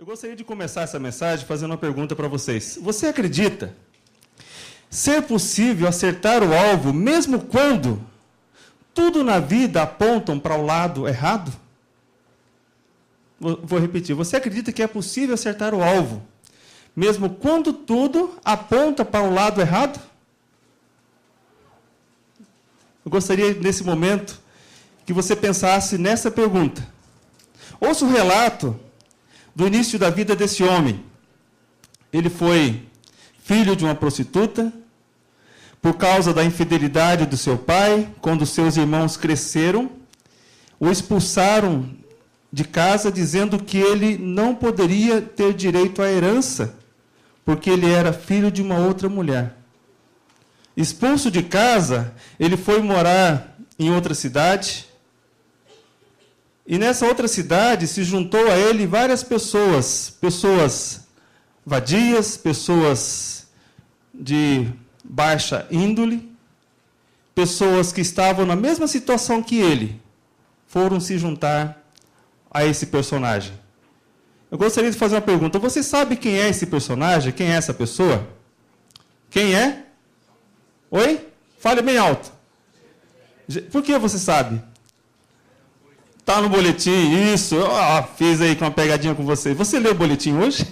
Eu gostaria de começar essa mensagem fazendo uma pergunta para vocês. Você acredita ser possível acertar o alvo mesmo quando tudo na vida apontam para o lado errado? Vou repetir. Você acredita que é possível acertar o alvo mesmo quando tudo aponta para o lado errado? Eu gostaria, nesse momento, que você pensasse nessa pergunta. Ouça o relato do início da vida desse homem. Ele foi filho de uma prostituta. Por causa da infidelidade do seu pai, quando seus irmãos cresceram, o expulsaram de casa, dizendo que ele não poderia ter direito à herança, porque ele era filho de uma outra mulher. Expulso de casa, ele foi morar em outra cidade. E nessa outra cidade se juntou a ele várias pessoas vadias, pessoas de baixa índole, pessoas que estavam na mesma situação que ele, foram se juntar a esse personagem. Eu gostaria de fazer uma pergunta. Você sabe quem é esse personagem? Quem é essa pessoa? Quem é? Oi? Fale bem alto. Por que você sabe? Está no boletim, isso. Fiz aí com uma pegadinha com você. Você leu o boletim hoje?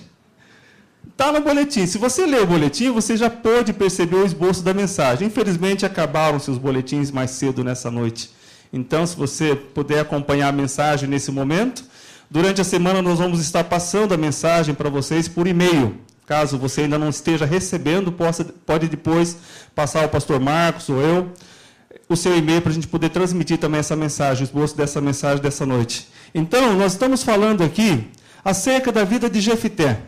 Está no boletim. Se você leu o boletim, você já pôde perceber o esboço da mensagem. Infelizmente, acabaram-se os boletins mais cedo nessa noite. Então, se você puder acompanhar a mensagem nesse momento, durante a semana nós vamos estar passando a mensagem para vocês por e-mail. Caso você ainda não esteja recebendo, pode depois passar ao pastor Marcos ou eu o seu e-mail para a gente poder transmitir também essa mensagem, o esboço dessa mensagem dessa noite. Então, nós estamos falando aqui acerca da vida de Jefité.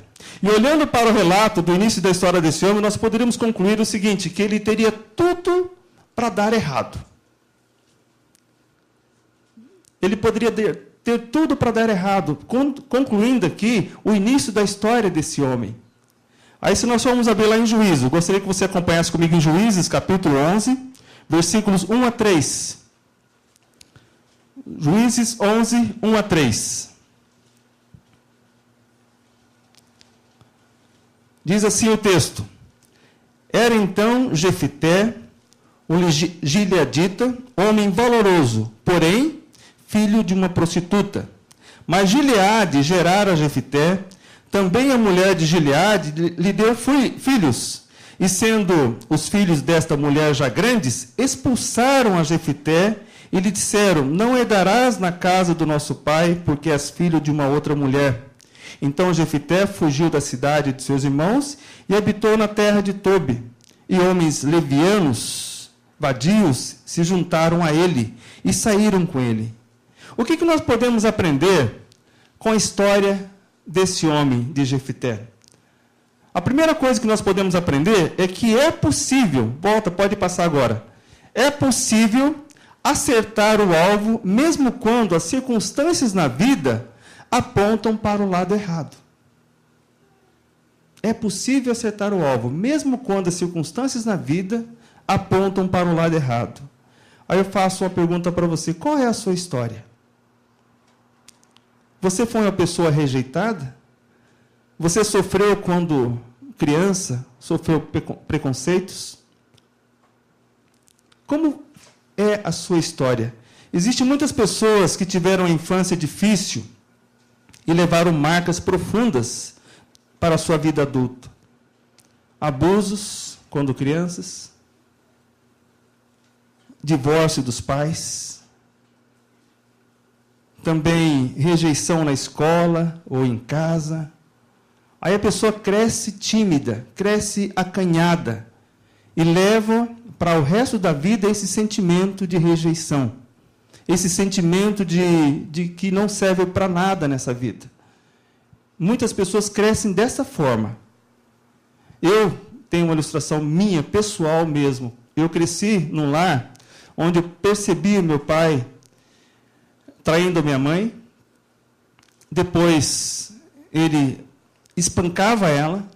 E olhando para o relato do início da história desse homem, nós poderíamos concluir o seguinte, que ele teria tudo para dar errado. Ele poderia ter tudo para dar errado, concluindo aqui o início da história desse homem. Aí, se nós formos abrir lá em Juízes, eu gostaria que você acompanhasse comigo em Juízes, capítulo 11, versículos 1 a 3. Juízes 11, 1 a 3. Diz assim o texto: Era então Jefité, o gileadita, homem valoroso, porém, filho de uma prostituta. Mas Gileade gerara a Jefité, também a mulher de Gileade lhe deu filhos. E sendo os filhos desta mulher já grandes, expulsaram a Jefité e lhe disseram: Não herdarás na casa do nosso pai, porque és filho de uma outra mulher. Então Jefité fugiu da cidade de seus irmãos e habitou na terra de Tobi. E homens levianos, vadios, se juntaram a ele e saíram com ele. O que nós podemos aprender com a história desse homem de Jefité? A primeira coisa que nós podemos aprender é que é possível, pode passar agora, é possível acertar o alvo mesmo quando as circunstâncias na vida apontam para o lado errado. É possível acertar o alvo, mesmo quando as circunstâncias na vida apontam para o lado errado. Aí eu faço uma pergunta para você: qual é a sua história? Você foi uma pessoa rejeitada? Você sofreu quando criança? Sofreu preconceitos? Como é a sua história? Existem muitas pessoas que tiveram uma infância difícil e levaram marcas profundas para a sua vida adulta. Abusos quando crianças, divórcio dos pais, também rejeição na escola ou em casa. Aí a pessoa cresce tímida, cresce acanhada e leva para o resto da vida esse sentimento de rejeição. Esse sentimento de que não serve para nada nessa vida. Muitas pessoas crescem dessa forma. Eu tenho uma ilustração minha, pessoal mesmo. Eu cresci num lar onde eu percebi meu pai traindo a minha mãe. Depois, ele espancava ela,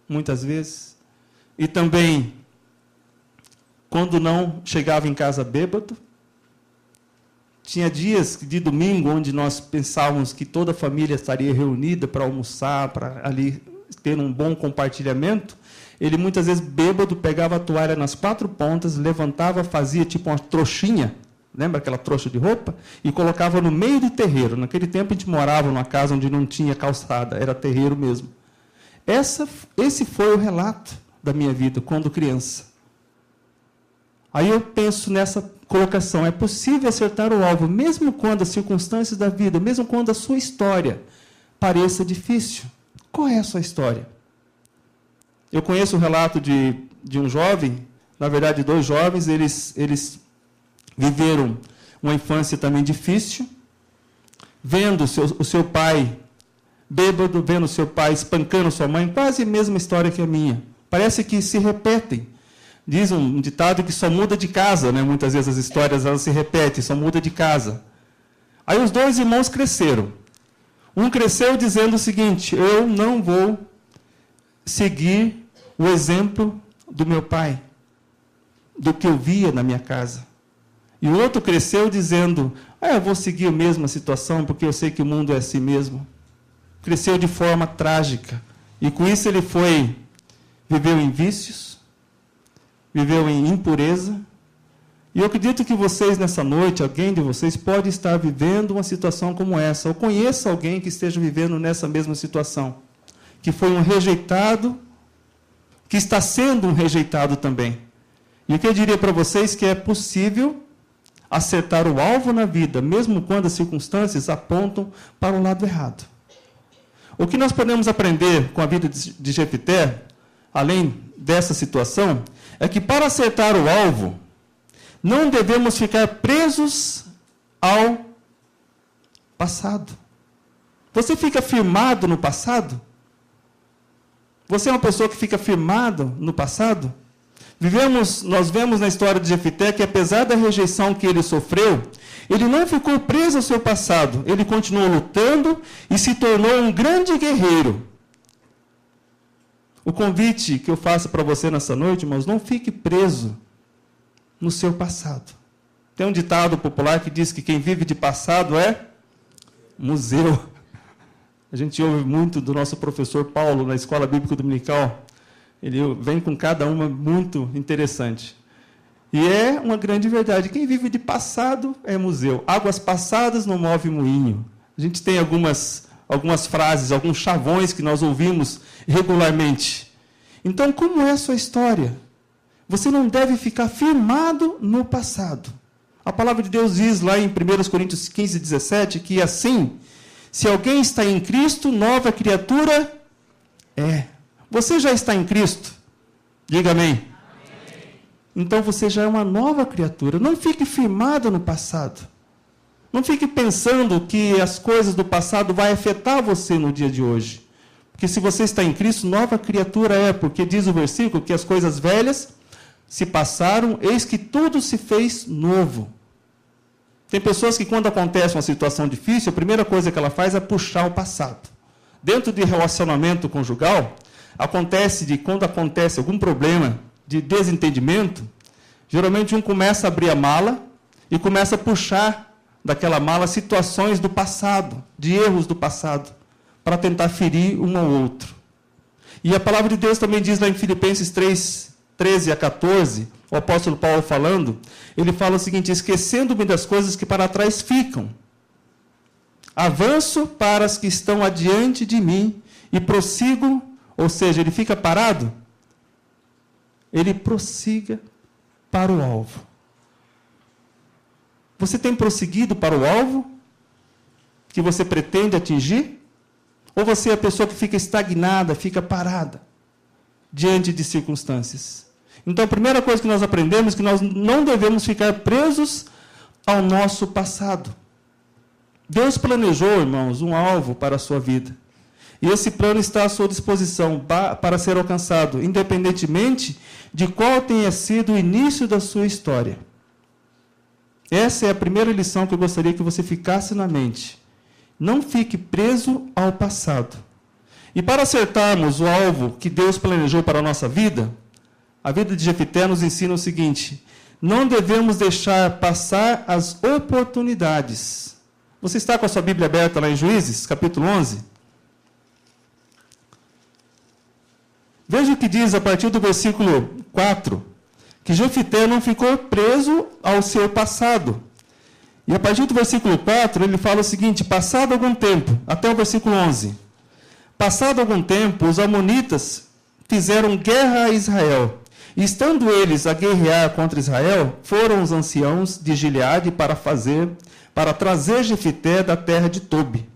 muitas vezes. E também, quando não chegava em casa bêbado, Tinha dias de domingo onde nós pensávamos que toda a família estaria reunida para almoçar, para ali ter um bom compartilhamento. Ele, muitas vezes, bêbado, pegava a toalha nas 4 pontas, levantava, fazia tipo uma trouxinha, lembra aquela trouxa de roupa? E colocava no meio do terreiro. Naquele tempo, a gente morava numa casa onde não tinha calçada, era terreiro mesmo. Esse foi o relato da minha vida, quando criança. Aí eu penso nessa colocação, é possível acertar o alvo, mesmo quando as circunstâncias da vida, mesmo quando a sua história pareça difícil. Qual é a sua história? Eu conheço o relato de um jovem, na verdade 2 jovens, eles viveram uma infância também difícil, vendo o seu pai bêbado, vendo o seu pai espancando sua mãe, quase a mesma história que a minha. Parece que se repetem. Diz um ditado que só muda de casa, né? Muitas vezes as histórias elas se repetem, só muda de casa. Aí os 2 irmãos cresceram. Um cresceu dizendo o seguinte: eu não vou seguir o exemplo do meu pai, do que eu via na minha casa. E o outro cresceu dizendo: eu vou seguir a mesma situação, porque eu sei que o mundo é assim mesmo. Cresceu de forma trágica. E com isso ele viveu em vícios, viveu em impureza. E eu acredito que vocês, nessa noite, alguém de vocês pode estar vivendo uma situação como essa, ou conheça alguém que esteja vivendo nessa mesma situação, que foi um rejeitado, que está sendo um rejeitado também. E o que eu diria para vocês que é possível acertar o alvo na vida, mesmo quando as circunstâncias apontam para o lado errado. O que nós podemos aprender com a vida de Jefté, além dessa situação, é que para acertar o alvo, não devemos ficar presos ao passado. Você fica firmado no passado? Você é uma pessoa que fica firmado no passado? Nós vemos na história de Jefté que, apesar da rejeição que ele sofreu, ele não ficou preso ao seu passado. Ele continuou lutando e se tornou um grande guerreiro. O convite que eu faço para você nessa noite, irmãos, não fique preso no seu passado. Tem um ditado popular que diz que quem vive de passado é museu. A gente ouve muito do nosso professor Paulo na Escola Bíblica Dominical. Ele vem com cada uma muito interessante. E é uma grande verdade. Quem vive de passado é museu. Águas passadas não move moinho. A gente tem algumas frases, alguns chavões que nós ouvimos regularmente. Então, como é a sua história? Você não deve ficar firmado no passado. A palavra de Deus diz lá em 1 Coríntios 15, 17, que assim, se alguém está em Cristo, nova criatura é. Você já está em Cristo? Diga amém. Amém. Então você já é uma nova criatura. Não fique firmado no passado. Não fique pensando que as coisas do passado vão afetar você no dia de hoje. Porque se você está em Cristo, nova criatura é. Porque diz o versículo que as coisas velhas se passaram, eis que tudo se fez novo. Tem pessoas que, quando acontece uma situação difícil, a primeira coisa que ela faz é puxar o passado. Dentro de relacionamento conjugal, quando acontece algum problema de desentendimento, geralmente um começa a abrir a mala e começa a puxar daquela mala situações do passado, de erros do passado, para tentar ferir um ao outro. E a palavra de Deus também diz lá em Filipenses 3, 13 a 14, o apóstolo Paulo falando, ele fala o seguinte: esquecendo-me das coisas que para trás ficam, avanço para as que estão adiante de mim e prossigo. Ou seja, ele fica parado, ele prossiga para o alvo. Você tem prosseguido para o alvo que você pretende atingir? Ou você é a pessoa que fica estagnada, fica parada diante de circunstâncias? Então, a primeira coisa que nós aprendemos é que nós não devemos ficar presos ao nosso passado. Deus planejou, irmãos, um alvo para a sua vida. E esse plano está à sua disposição para ser alcançado, independentemente de qual tenha sido o início da sua história. Essa é a primeira lição que eu gostaria que você ficasse na mente. Não fique preso ao passado. E para acertarmos o alvo que Deus planejou para a nossa vida, a vida de Jefté nos ensina o seguinte: Não devemos deixar passar as oportunidades. Você está com a sua Bíblia aberta lá em Juízes, capítulo 11? Veja o que diz a partir do versículo 4, que Jefité não ficou preso ao seu passado. E a partir do versículo 4, ele fala o seguinte: passado algum tempo, até o versículo 11. Passado algum tempo, os amonitas fizeram guerra a Israel. E estando eles a guerrear contra Israel, foram os anciãos de Gileade para trazer Jefité da terra de Tobi.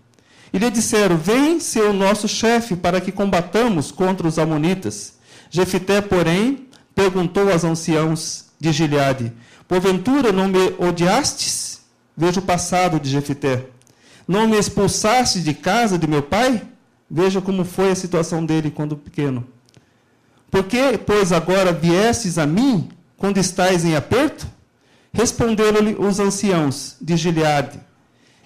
E lhe disseram: vem ser o nosso chefe para que combatamos contra os amonitas. Jefité, porém, perguntou aos anciãos de Gileade: porventura não me odiastes? Veja o passado de Jefité. Não me expulsaste de casa de meu pai? Veja como foi a situação dele quando pequeno. Por que, pois, agora viestes a mim, quando estais em aperto? Responderam-lhe os anciãos de Gileade: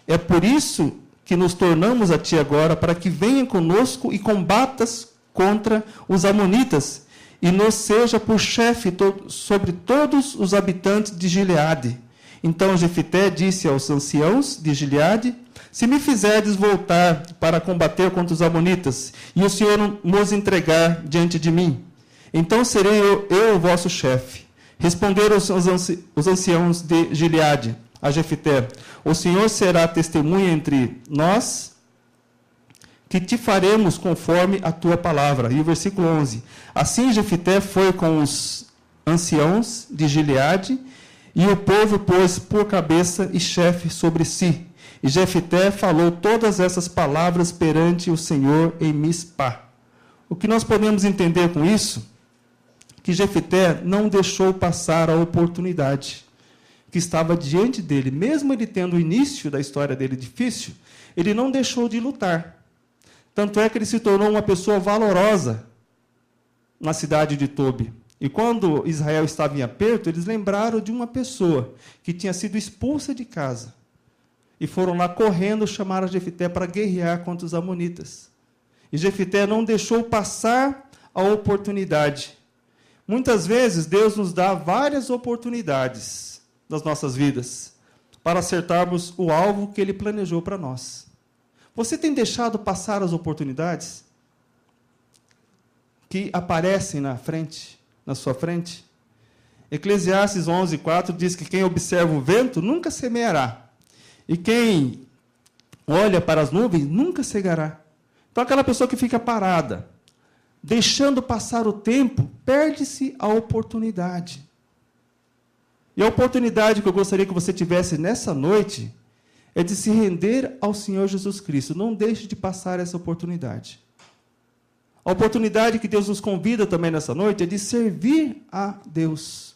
é por isso que nos tornamos a ti agora, para que venha conosco e combatas contra os amonitas, e nos seja por chefe sobre todos os habitantes de Gileade. Então Jefité disse aos anciãos de Gileade: se me fizerdes voltar para combater contra os amonitas, e o Senhor nos entregar diante de mim, então serei eu o vosso chefe. Responderam os anciãos de Gileade a Jefité: o Senhor será testemunha entre nós, que te faremos conforme a tua palavra. E o versículo 11. Assim Jefité foi com os anciãos de Gileade, e o povo pôs por cabeça e chefe sobre si. E Jefité falou todas essas palavras perante o Senhor em Mispá. O que nós podemos entender com isso? Que Jefité não deixou passar a oportunidade que estava diante dele. Mesmo ele tendo o início da história dele difícil, ele não deixou de lutar. Tanto é que ele se tornou uma pessoa valorosa na cidade de Tobi. E quando Israel estava em aperto, eles lembraram de uma pessoa que tinha sido expulsa de casa. E foram lá correndo chamar a Jefité para guerrear contra os amonitas. E Jefité não deixou passar a oportunidade. Muitas vezes Deus nos dá várias oportunidades nas nossas vidas para acertarmos o alvo que Ele planejou para nós. Você tem deixado passar as oportunidades que aparecem na sua frente? Eclesiastes 11:4 diz que quem observa o vento nunca semeará, e quem olha para as nuvens nunca cegará. Então, aquela pessoa que fica parada, deixando passar o tempo, perde-se a oportunidade. E a oportunidade que eu gostaria que você tivesse nessa noite é de se render ao Senhor Jesus Cristo. Não deixe de passar essa oportunidade. A oportunidade que Deus nos convida também nessa noite é de servir a Deus.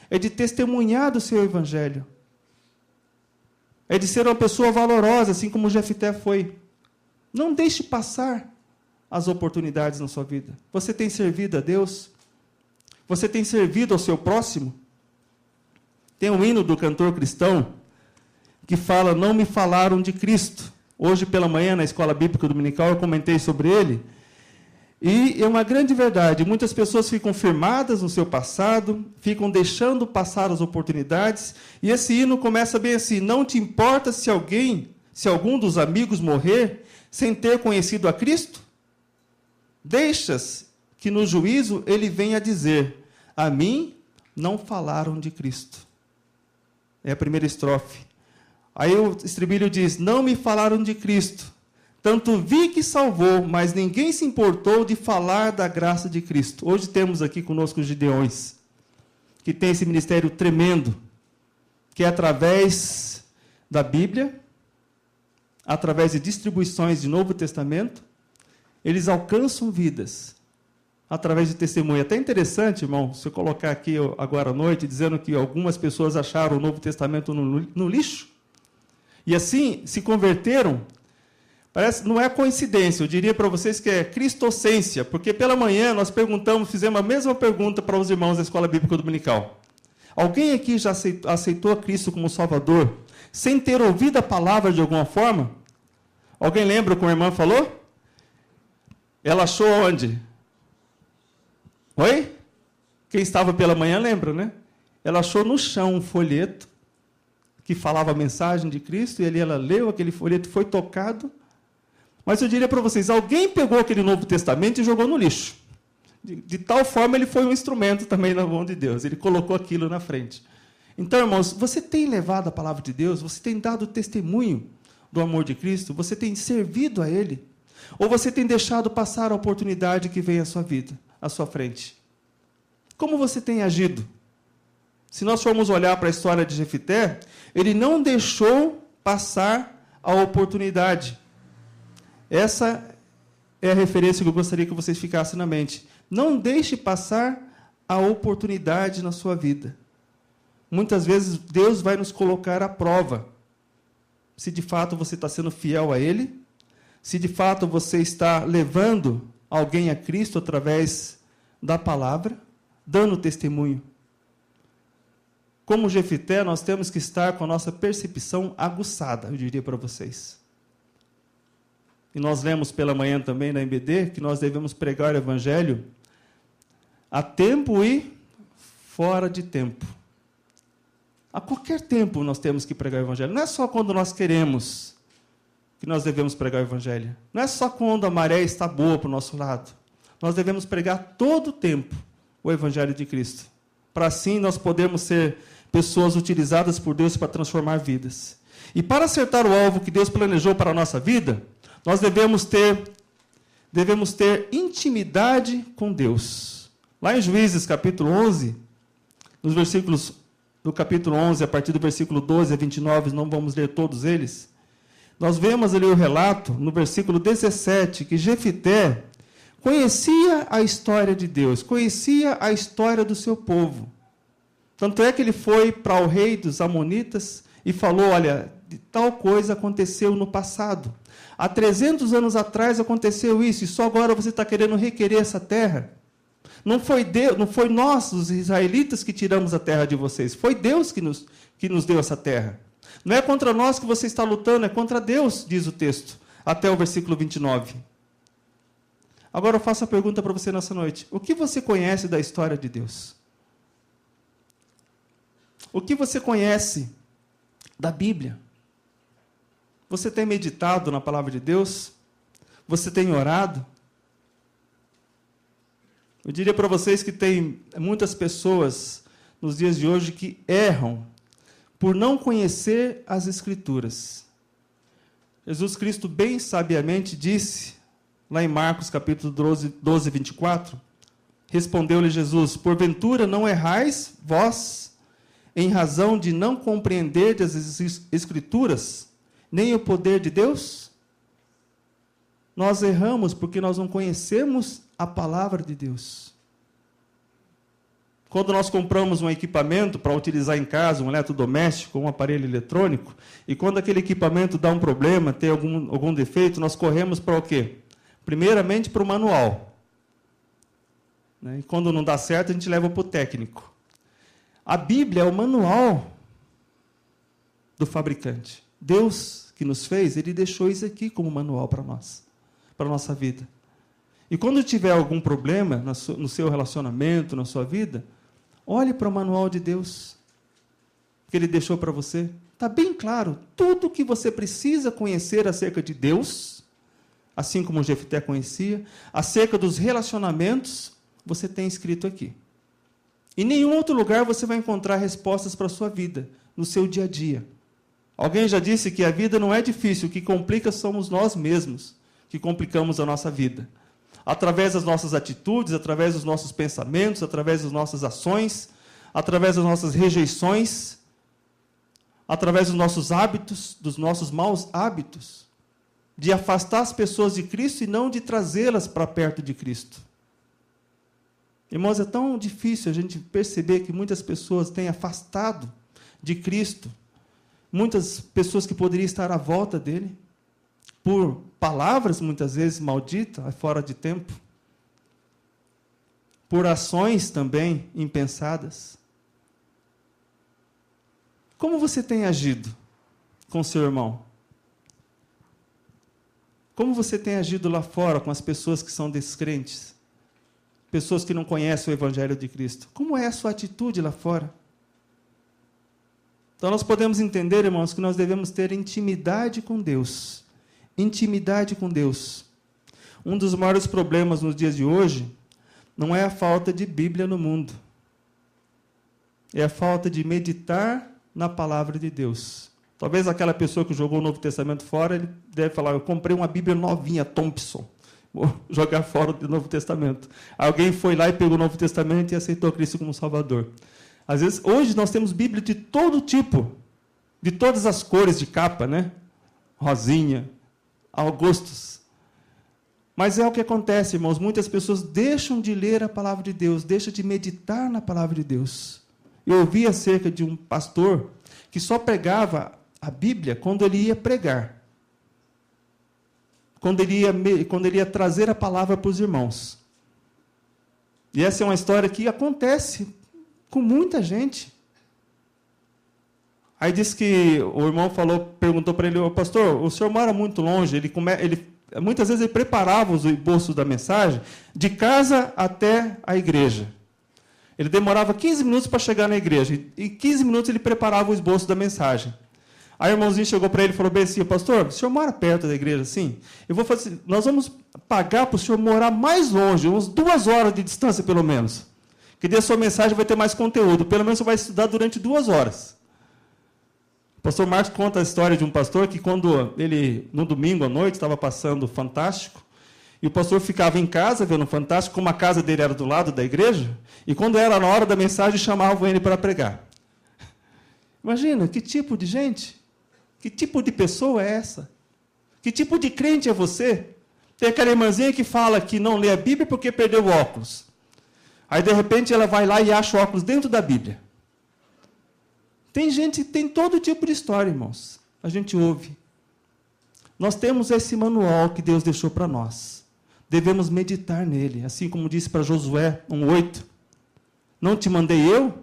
É de testemunhar do seu Evangelho. É de ser uma pessoa valorosa, assim como Jefité foi. Não deixe passar as oportunidades na sua vida. Você tem servido a Deus? Você tem servido ao seu próximo? Tem um hino do cantor cristão que fala: não me falaram de Cristo. Hoje pela manhã, na escola bíblica dominical, eu comentei sobre ele. E é uma grande verdade. Muitas pessoas ficam firmadas no seu passado, ficam deixando passar as oportunidades. E esse hino começa bem assim: não te importa se algum dos amigos morrer sem ter conhecido a Cristo? Deixas que no juízo ele venha dizer: a mim não falaram de Cristo. É a primeira estrofe. Aí o estribilho diz: não me falaram de Cristo. Tanto vi que salvou, mas ninguém se importou de falar da graça de Cristo. Hoje temos aqui conosco os Gideões, que tem esse ministério tremendo, que é através da Bíblia, através de distribuições de Novo Testamento, eles alcançam vidas através de testemunho. Até interessante, irmão, se eu colocar aqui agora à noite, dizendo que algumas pessoas acharam o Novo Testamento no lixo, e assim se converteram. Não é coincidência, eu diria para vocês que é cristocência, porque pela manhã nós fizemos a mesma pergunta para os irmãos da Escola Bíblica Dominical. Alguém aqui já aceitou a Cristo como Salvador, sem ter ouvido a palavra de alguma forma? Alguém lembra como a irmã falou? Ela achou onde? Oi? Quem estava pela manhã lembra, né? ela achou no chão um folheto que falava a mensagem de Cristo, e ali ela leu, aquele folheto foi tocado. Mas eu diria para vocês, alguém pegou aquele Novo Testamento e jogou no lixo. De tal forma, ele foi um instrumento também na mão de Deus. Ele colocou aquilo na frente. Então, irmãos, você tem levado a palavra de Deus? Você tem dado testemunho do amor de Cristo? Você tem servido a Ele? Ou você tem deixado passar a oportunidade que vem à sua vida, à sua frente? Como você tem agido? Se nós formos olhar para a história de Jefité, ele não deixou passar a oportunidade. Essa é a referência que eu gostaria que vocês ficassem na mente. Não deixe passar a oportunidade na sua vida. Muitas vezes Deus vai nos colocar à prova. Se de fato você está sendo fiel a Ele, se de fato você está levando alguém a Cristo através da palavra, dando testemunho. Como Jefité, nós temos que estar com a nossa percepção aguçada, eu diria para vocês. E nós lemos pela manhã também na MBD que nós devemos pregar o Evangelho a tempo e fora de tempo. A qualquer tempo nós temos que pregar o Evangelho. Não é só quando nós queremos que nós devemos pregar o Evangelho. Não é só quando a maré está boa para o nosso lado. Nós devemos pregar todo o tempo o Evangelho de Cristo. Para assim nós podermos ser pessoas utilizadas por Deus para transformar vidas. E para acertar o alvo que Deus planejou para a nossa vida, nós devemos ter intimidade com Deus. Lá em Juízes, capítulo 11, nos versículos do capítulo 11, a partir do versículo 12 a 29, não vamos ler todos eles, nós vemos ali o relato, no versículo 17, que Jefité conhecia a história de Deus, conhecia a história do seu povo. Tanto é que ele foi para o rei dos Amonitas e falou, olha, tal coisa aconteceu no passado. Há 300 anos atrás aconteceu isso, e só agora você está querendo requerer essa terra. Não foi nós, os israelitas, que tiramos a terra de vocês. Foi Deus que nos deu essa terra. Não é contra nós que você está lutando, é contra Deus, diz o texto, até o versículo 29. Agora eu faço a pergunta para você nessa noite. O que você conhece da história de Deus? O que você conhece da Bíblia? Você tem meditado na palavra de Deus? Você tem orado? Eu diria para vocês que tem muitas pessoas nos dias de hoje que erram por não conhecer as Escrituras. Jesus Cristo bem sabiamente disse, lá em Marcos capítulo 12, 24, respondeu-lhe Jesus, porventura não errais vós em razão de não compreender as Escrituras, nem o poder de Deus? Nós erramos porque nós não conhecemos a palavra de Deus. Quando nós compramos um equipamento para utilizar em casa, um eletrodoméstico, um aparelho eletrônico, e quando aquele equipamento dá um problema, tem algum defeito, nós corremos para o quê? Primeiramente para o manual. E quando não dá certo, a gente leva para o técnico. A Bíblia é o manual do fabricante. Deus que nos fez, Ele deixou isso aqui como manual para nós, para a nossa vida. E quando tiver algum problema no seu relacionamento, na sua vida, olhe para o manual de Deus, que Ele deixou para você. Está bem claro, tudo o que você precisa conhecer acerca de Deus, assim como Jefité conhecia, acerca dos relacionamentos, você tem escrito aqui. Em nenhum outro lugar você vai encontrar respostas para a sua vida, no seu dia a dia. Alguém já disse que a vida não é difícil, o que complica somos nós mesmos, que complicamos a nossa vida. Através das nossas atitudes, através dos nossos pensamentos, através das nossas ações, através das nossas rejeições, através dos nossos hábitos, dos nossos maus hábitos, de afastar as pessoas de Cristo e não de trazê-las para perto de Cristo. Irmãos, é tão difícil a gente perceber que muitas pessoas têm afastado de Cristo, muitas pessoas que poderiam estar à volta dele, por palavras, muitas vezes, malditas, fora de tempo, por ações também impensadas. Como você tem agido com seu irmão? Como você tem agido lá fora com as pessoas que são descrentes? Pessoas que não conhecem o Evangelho de Cristo. Como é a sua atitude lá fora? Então, nós podemos entender, irmãos, que nós devemos ter intimidade com Deus. Intimidade com Deus. Um dos maiores problemas nos dias de hoje não é a falta de Bíblia no mundo. É a falta de meditar na palavra de Deus. Talvez aquela pessoa que jogou o Novo Testamento fora, ele deve falar, eu comprei uma Bíblia novinha, Thompson. Vou jogar fora do Novo Testamento. Alguém foi lá e pegou o Novo Testamento e aceitou Cristo como Salvador. Às vezes, hoje nós temos Bíblia de todo tipo, de todas as cores de capa, né? Rosinha, Augustus. Mas é o que acontece, irmãos. Muitas pessoas deixam de ler a palavra de Deus, deixam de meditar na palavra de Deus. Eu ouvi acerca de um pastor que só pregava a Bíblia quando ele ia pregar. Quando ele ia trazer a palavra para os irmãos. E essa é uma história que acontece com muita gente. Aí disse que o irmão perguntou para ele, pastor, o senhor mora muito longe, muitas vezes ele preparava os esboços da mensagem de casa até a igreja. Ele demorava 15 minutos para chegar na igreja, e 15 minutos ele preparava o esboço da mensagem. Aí o irmãozinho chegou para ele e falou bem assim, pastor, o senhor mora perto da igreja assim? Eu vou fazer assim, nós vamos pagar para o senhor morar mais longe, umas 2 horas de distância pelo menos. Que daí a sua mensagem vai ter mais conteúdo, pelo menos você vai estudar durante 2 horas. O pastor Marcos conta a história de um pastor que quando ele, no domingo à noite, estava passando o Fantástico, e o pastor ficava em casa vendo o Fantástico, como a casa dele era do lado da igreja, e quando era na hora da mensagem, chamavam ele para pregar. Imagina, que tipo de gente? Que tipo de pessoa é essa? Que tipo de crente é você? Tem aquela irmãzinha que fala que não lê a Bíblia porque perdeu o óculos. Aí, de repente, ela vai lá e acha o óculos dentro da Bíblia. Tem gente que tem todo tipo de história, irmãos. A gente ouve. Nós temos esse manual que Deus deixou para nós. Devemos meditar nele, assim como disse para Josué 1:8. Não te mandei eu?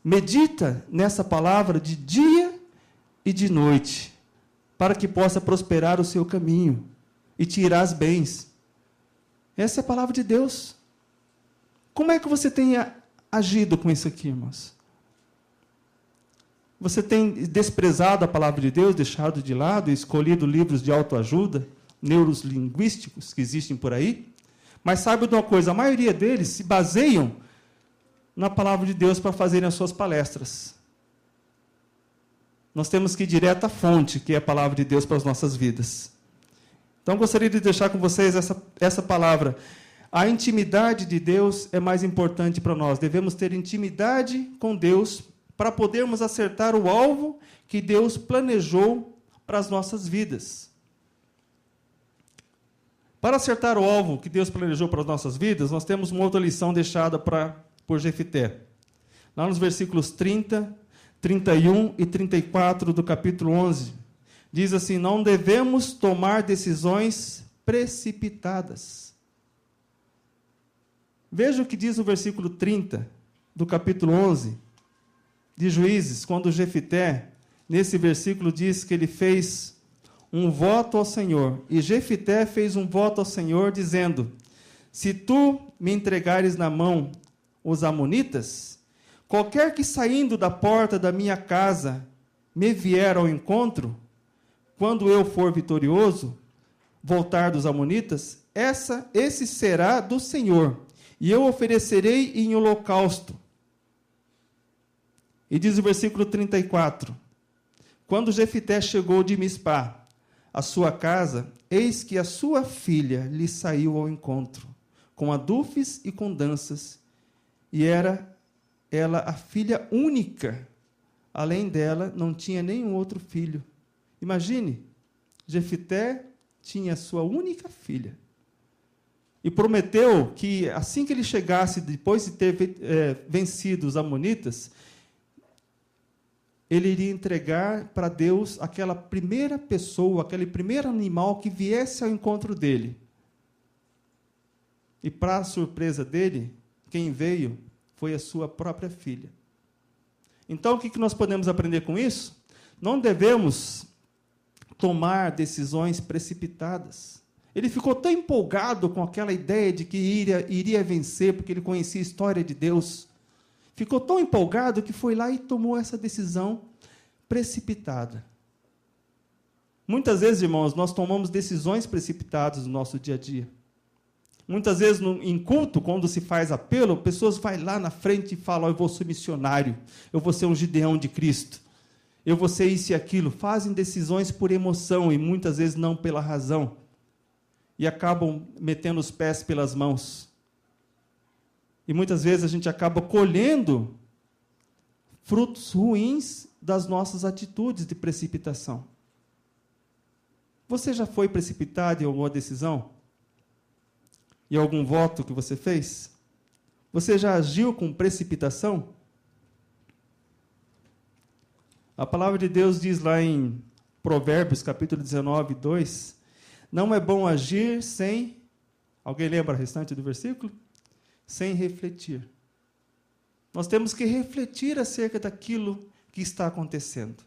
Medita nessa palavra de dia e de noite, para que possa prosperar o seu caminho e te irás bens. Essa é a palavra de Deus. Como é que você tem agido com isso aqui, irmãos? Você tem desprezado a palavra de Deus, deixado de lado, escolhido livros de autoajuda, neurolinguísticos que existem por aí? Mas saiba de uma coisa, a maioria deles se baseiam na palavra de Deus para fazerem as suas palestras. Nós temos que ir direto à fonte, que é a palavra de Deus para as nossas vidas. Então, gostaria de deixar com vocês essa palavra. A intimidade de Deus é mais importante para nós. Devemos ter intimidade com Deus para podermos acertar o alvo que Deus planejou para as nossas vidas. Para acertar o alvo que Deus planejou para as nossas vidas, nós temos uma outra lição deixada por Jefité. Lá nos versículos 30, 31 e 34 do capítulo 11, diz assim, não devemos tomar decisões precipitadas. Veja o que diz o versículo 30 do capítulo 11 de Juízes, quando Jefité, nesse versículo, diz que ele fez um voto ao Senhor. E Jefité fez um voto ao Senhor, dizendo, se tu me entregares na mão os amonitas, qualquer que saindo da porta da minha casa me vier ao encontro, quando eu for vitorioso, voltar dos amonitas, esse será do Senhor, e eu oferecerei em holocausto. E diz o versículo 34, quando Jefité chegou de Mispá, à sua casa, eis que a sua filha lhe saiu ao encontro, com adufes e com danças, e era ela a filha única. Além dela, não tinha nenhum outro filho. Imagine, Jefité tinha sua única filha. E prometeu que, assim que ele chegasse, depois de ter vencido os amonitas, ele iria entregar para Deus aquela primeira pessoa, aquele primeiro animal que viesse ao encontro dele. E, para a surpresa dele, quem veio foi a sua própria filha. Então, o que nós podemos aprender com isso? Não devemos tomar decisões precipitadas. Ele ficou tão empolgado com aquela ideia de que iria vencer, porque ele conhecia a história de Deus. ficou tão empolgado que foi lá e tomou essa decisão precipitada. Muitas vezes, irmãos, nós tomamos decisões precipitadas no nosso dia a dia. Muitas vezes, em culto, quando se faz apelo, pessoas vão lá na frente e falam: eu vou ser missionário, eu vou ser um Gideão de Cristo, eu vou ser isso e aquilo. Fazem decisões por emoção e muitas vezes não pela razão. E acabam metendo os pés pelas mãos. E muitas vezes a gente acaba colhendo frutos ruins das nossas atitudes de precipitação. Você já foi precipitado em alguma decisão? Em algum voto que você fez? Você já agiu com precipitação? A palavra de Deus diz lá em Provérbios, capítulo 19, 2, não é bom agir sem... Alguém lembra o restante do versículo? Sem refletir. Nós temos que refletir acerca daquilo que está acontecendo.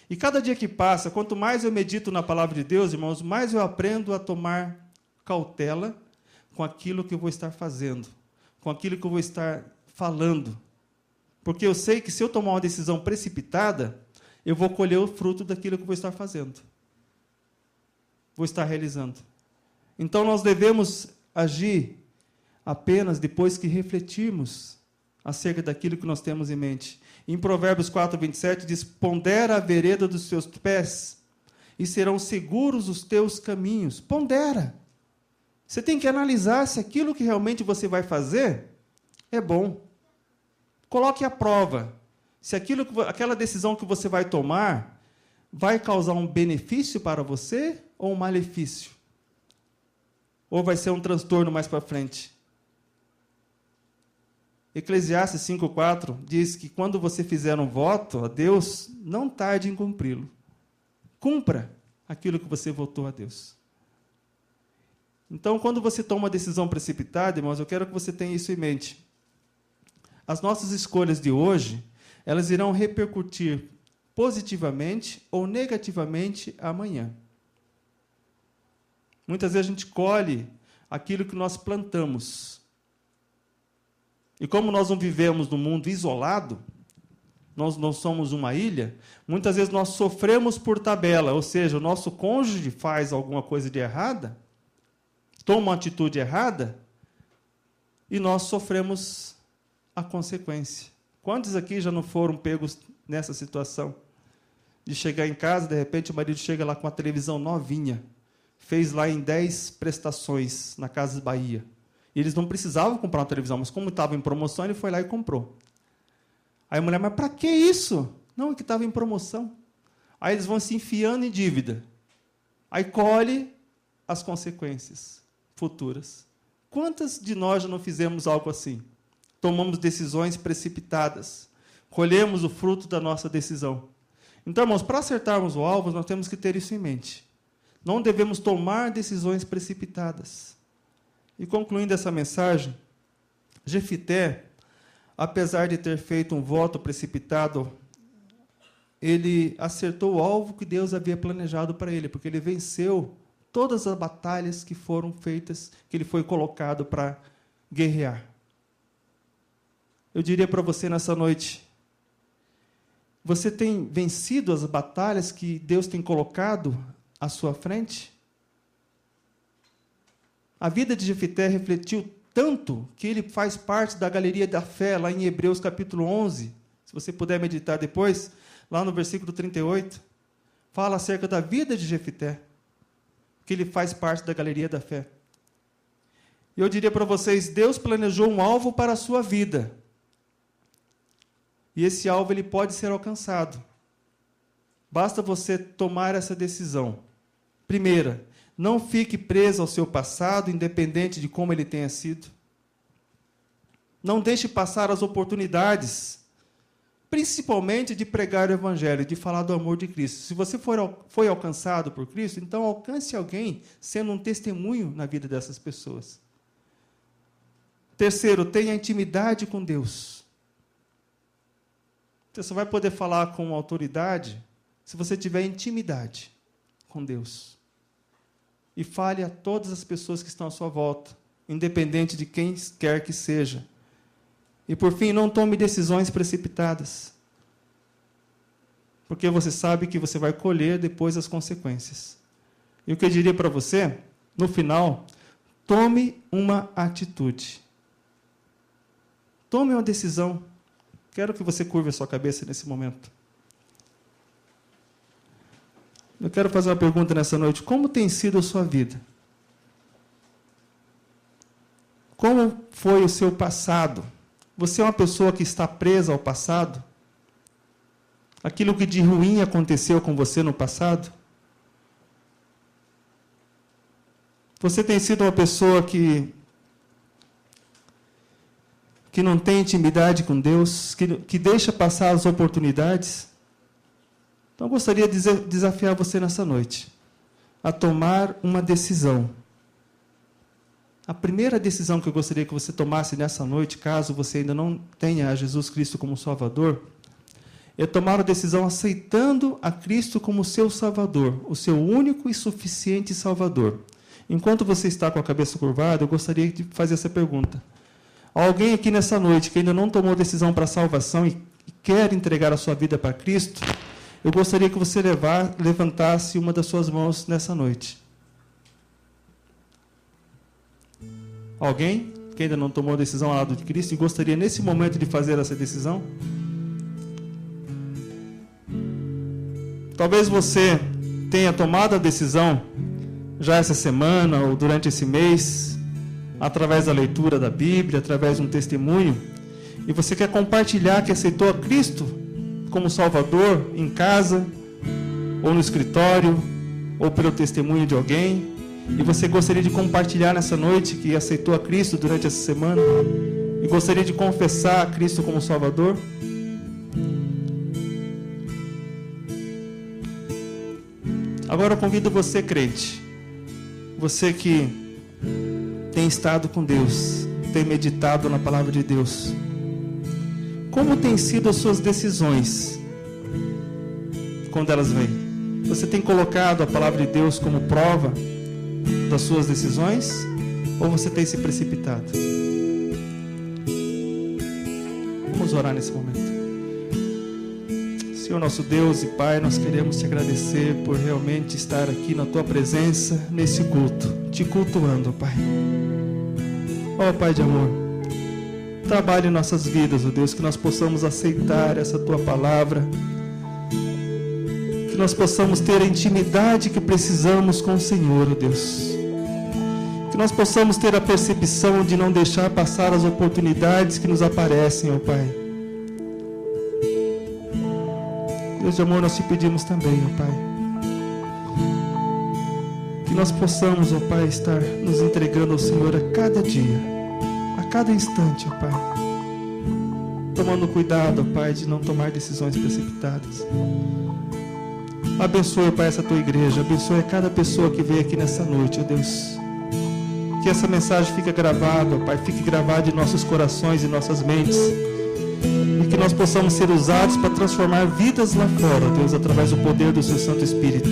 E cada dia que passa, quanto mais eu medito na palavra de Deus, irmãos, mais eu aprendo a tomar cautela com aquilo que eu vou estar fazendo, com aquilo que eu vou estar falando. Porque eu sei que se eu tomar uma decisão precipitada, eu vou colher o fruto daquilo que eu vou estar fazendo. Vou estar realizando. Então nós devemos agir apenas depois que refletirmos acerca daquilo que nós temos em mente. Em Provérbios 4, 27, diz: pondera a vereda dos teus pés, e serão seguros os teus caminhos. Pondera. Você tem que analisar se aquilo que realmente você vai fazer é bom. Coloque à prova se aquela decisão que você vai tomar vai causar um benefício para você ou um malefício. Ou vai ser um transtorno mais para frente. Eclesiastes 5,4 diz que quando você fizer um voto a Deus, não tarde em cumpri-lo. Cumpra aquilo que você votou a Deus. Então, quando você toma uma decisão precipitada, irmãos, eu quero que você tenha isso em mente. As nossas escolhas de hoje, elas irão repercutir positivamente ou negativamente amanhã. Muitas vezes a gente colhe aquilo que nós plantamos. E como nós não vivemos num mundo isolado, nós não somos uma ilha, muitas vezes nós sofremos por tabela, ou seja, o nosso cônjuge faz alguma coisa de errada, toma uma atitude errada, e nós sofremos a consequência. Quantos aqui já não foram pegos nessa situação? De chegar em casa, de repente o marido chega lá com uma televisão novinha, fez lá em 10 prestações na Casas Bahia. E eles não precisavam comprar uma televisão, mas como estava em promoção, ele foi lá e comprou. Aí a mulher: mas para que isso? Não, é que estava em promoção. Aí eles vão se enfiando em dívida. Aí colhe as consequências futuras. Quantas de nós já não fizemos algo assim? Tomamos decisões precipitadas. Colhemos o fruto da nossa decisão. Então, irmãos, para acertarmos o alvo, nós temos que ter isso em mente. Não devemos tomar decisões precipitadas. E concluindo essa mensagem, Jefité, apesar de ter feito um voto precipitado, ele acertou o alvo que Deus havia planejado para ele, porque ele venceu todas as batalhas que foram feitas, que ele foi colocado para guerrear. Eu diria para você nessa noite, você tem vencido as batalhas que Deus tem colocado à sua frente? A vida de Jefité refletiu tanto que ele faz parte da galeria da fé, lá em Hebreus capítulo 11. Se você puder meditar depois, lá no versículo 38, fala acerca da vida de Jefité, que ele faz parte da galeria da fé. E eu diria para vocês, Deus planejou um alvo para a sua vida. E esse alvo ele pode ser alcançado. Basta você tomar essa decisão. Primeira, não fique preso ao seu passado, independente de como ele tenha sido. Não deixe passar as oportunidades, principalmente de pregar o Evangelho, de falar do amor de Cristo. Se você foi alcançado por Cristo, então alcance alguém sendo um testemunho na vida dessas pessoas. Terceiro, tenha intimidade com Deus. Você só vai poder falar com autoridade se você tiver intimidade com Deus. E fale a todas as pessoas que estão à sua volta, independente de quem quer que seja. E por fim, não tome decisões precipitadas. Porque você sabe que você vai colher depois as consequências. E o que eu diria para você, no final, tome uma atitude. Tome uma decisão. Quero que você curve a sua cabeça nesse momento. Eu quero fazer uma pergunta nessa noite. Como tem sido a sua vida? Como foi o seu passado? Você é uma pessoa que está presa ao passado? Aquilo que de ruim aconteceu com você no passado? Você tem sido uma pessoa que não tem intimidade com Deus, que deixa passar as oportunidades? Então, eu gostaria de desafiar você nessa noite a tomar uma decisão. A primeira decisão que eu gostaria que você tomasse nessa noite, caso você ainda não tenha a Jesus Cristo como Salvador, é tomar a decisão aceitando a Cristo como seu Salvador, o seu único e suficiente Salvador. Enquanto você está com a cabeça curvada, eu gostaria de fazer essa pergunta. Alguém aqui nessa noite que ainda não tomou decisão para a salvação e quer entregar a sua vida para Cristo, eu gostaria que você levantasse uma das suas mãos nessa noite. Alguém que ainda não tomou decisão ao lado de Cristo e gostaria nesse momento de fazer essa decisão? Talvez você tenha tomado a decisão já essa semana ou durante esse mês, através da leitura da Bíblia, através de um testemunho, e você quer compartilhar que aceitou a Cristo como Salvador em casa, ou no escritório, ou pelo testemunho de alguém, e você gostaria de compartilhar nessa noite que aceitou a Cristo durante essa semana, e gostaria de confessar a Cristo como Salvador? Agora eu convido você, crente, você que tem estado com Deus, tem meditado na palavra de Deus, como têm sido as suas decisões quando elas vêm? Você tem colocado a palavra de Deus como prova das suas decisões, ou você tem se precipitado? Vamos orar nesse momento. Senhor nosso Deus e Pai, nós queremos te agradecer por realmente estar aqui na Tua presença, nesse culto, te cultuando, Pai. Ó Pai de amor, trabalhe em nossas vidas, ó Deus, que nós possamos aceitar essa Tua palavra, que nós possamos ter a intimidade que precisamos com o Senhor, ó Deus, que nós possamos ter a percepção de não deixar passar as oportunidades que nos aparecem, ó Pai. Deus de amor, nós te pedimos também, ó Pai, que nós possamos, ó Pai, estar nos entregando ao Senhor a cada dia, a cada instante, ó Pai, tomando cuidado, ó Pai, de não tomar decisões precipitadas. Abençoe, ó Pai, essa Tua igreja, abençoe cada pessoa que veio aqui nessa noite, ó Deus, que essa mensagem fique gravada, ó Pai, fique gravada em nossos corações e nossas mentes, e que nós possamos ser usados para transformar vidas lá fora, Deus, através do poder do Seu Santo Espírito.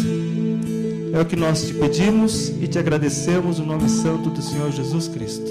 É o que nós te pedimos e te agradecemos no nome santo do Senhor Jesus Cristo.